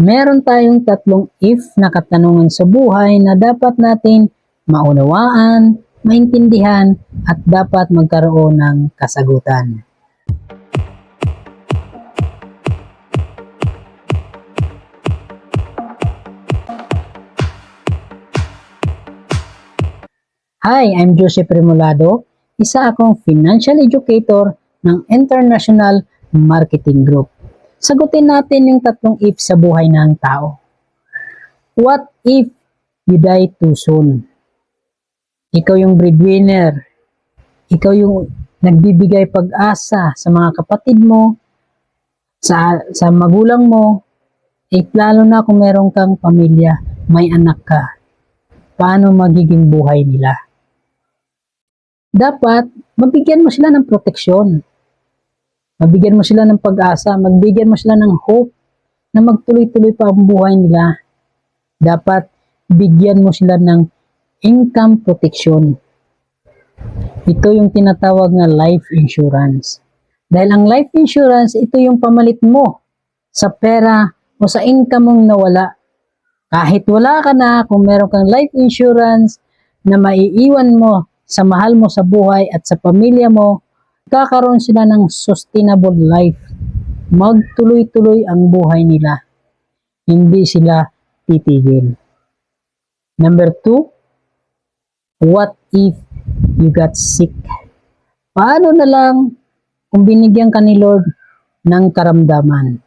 Meron tayong tatlong if na katanungan sa buhay na dapat natin maunawaan, maintindihan, at dapat magkaroon ng kasagutan. Hi, I'm Joseph Remolado, isa akong financial educator ng International Marketing Group. Sagutin natin yung tatlong if sa buhay ng tao. What if you die too soon? Ikaw yung breadwinner. Ikaw yung nagbibigay pag-asa sa mga kapatid mo, sa magulang mo, lalo na kung meron kang pamilya, may anak ka. Paano magiging buhay nila? Dapat, mabigyan mo sila ng proteksyon. Mabigyan mo sila ng pag-asa, magbigyan mo sila ng hope na magtuloy-tuloy pa ang buhay nila. Dapat bigyan mo sila ng income protection. Ito yung tinatawag na life insurance. Dahil ang life insurance, ito yung pamalit mo sa pera o sa income mong nawala. Kahit wala ka na, kung meron kang life insurance na maiiwan mo sa mahal mo sa buhay at sa pamilya mo, kakaroon sila ng sustainable life. Magtuloy-tuloy ang buhay nila. Hindi sila titigil. Number 2, what if you got sick? Paano na lang kung binigyan ka ni Lord ng karamdaman?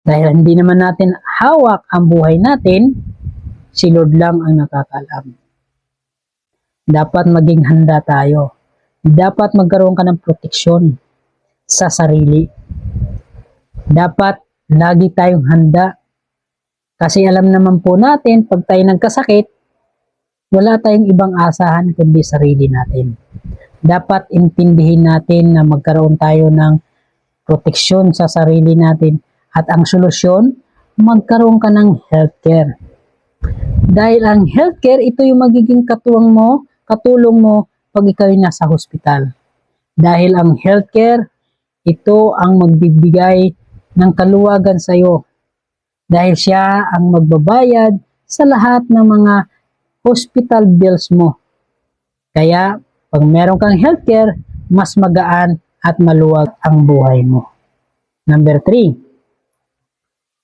Dahil hindi naman natin hawak ang buhay natin, si Lord lang ang nakakaalam. Dapat maging handa tayo. Dapat magkaroon ka ng proteksyon sa sarili. Dapat lagi tayong handa. Kasi alam naman po natin, pag tayo nagkasakit, wala tayong ibang asahan kundi sarili natin. Dapat intindihin natin na magkaroon tayo ng proteksyon sa sarili natin. At ang solusyon, magkaroon ka ng healthcare. Dahil ang healthcare, ito yung magiging katulong mo pag ikaw ay nasa hospital. Dahil ang healthcare, ito ang magbibigay ng kaluwagan sa iyo. Dahil siya ang magbabayad sa lahat ng mga hospital bills mo. Kaya, pag meron kang healthcare, mas magaan at maluwag ang buhay mo. Number 3,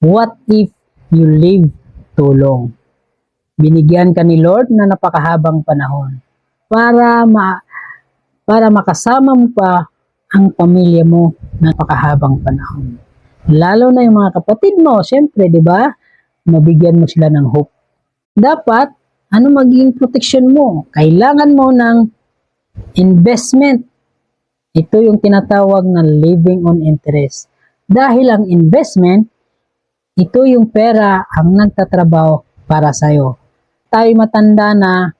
what if you live too long? Binigyan ka ni Lord na napakahabang panahon para makasama mo pa ang pamilya mo napakahabang panahon. Lalo na yung mga kapatid mo, syempre, di ba? Mabigyan mo sila ng hope. Dapat, ano magiging protection mo? Kailangan mo ng investment. Ito yung tinatawag na living on interest. Dahil ang investment, ito yung pera ang nagtatrabaho para sa'yo. Tayo matanda na,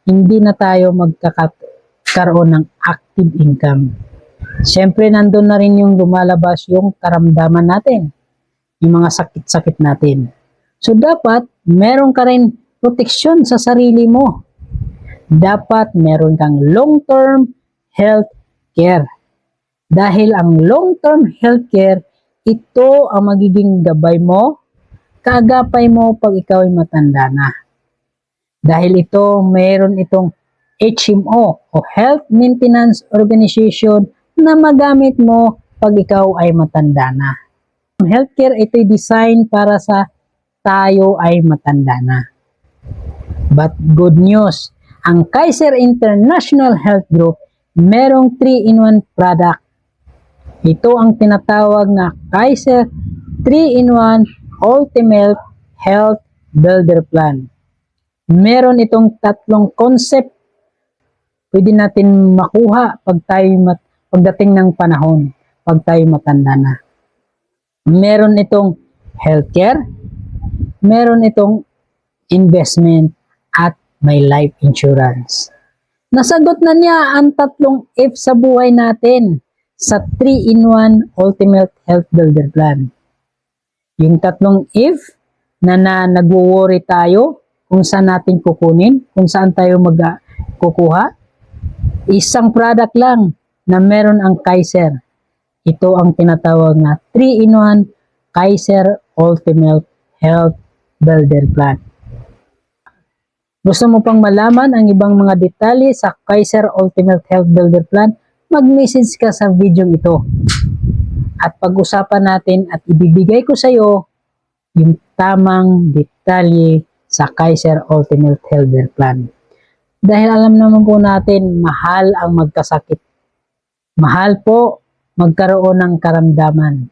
hindi na tayo magkakaroon ng active income. Siyempre, nandun na rin yung lumalabas yung karamdaman natin, yung mga sakit-sakit natin. So, dapat, meron ka rin proteksyon sa sarili mo. Dapat, meron kang long-term health care. Dahil ang long-term health care, ito ang magiging gabay mo, kaagapay mo pag ikaw ay matanda na. Dahil ito, mayroon itong HMO o Health Maintenance Organization na magamit mo pag ikaw ay matanda na. Ang healthcare, ito'y design para sa tayo ay matanda na. But good news, ang Kaiser International Health Group, merong 3-in-1 product. Ito ang tinatawag na Kaiser 3-in-1 Ultimate Health Builder Plan. Meron itong tatlong concept pwede natin makuha pagdating ng panahon, pag tayo matanda na. Meron itong healthcare, meron itong investment, at may life insurance. Nasagot na niya ang tatlong if sa buhay natin sa 3-in-1 Ultimate Health Builder Plan. Yung tatlong if na nagwo-worry tayo kung saan natin kukunin, kung saan tayo magkukuha, isang product lang na meron ang Kaiser. Ito ang tinatawag na 3-in-1 Kaiser Ultimate Health Builder Plan. Gusto mo pang malaman ang ibang mga detalye sa Kaiser Ultimate Health Builder Plan? Mag-message ka sa video ito. At pag-usapan natin at ibibigay ko sa iyo yung tamang detalye sa Kaiser Ultimate Health Builder Plan. Dahil alam naman po natin, mahal ang magkasakit. Mahal po magkaroon ng karamdaman.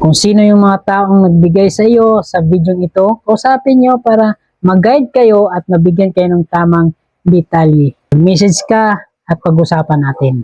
Kung sino yung mga taong nagbigay sa iyo sa video ito, kausapin nyo para mag-guide kayo at mabigyan kayo ng tamang detalye. Message ka at pag-usapan natin.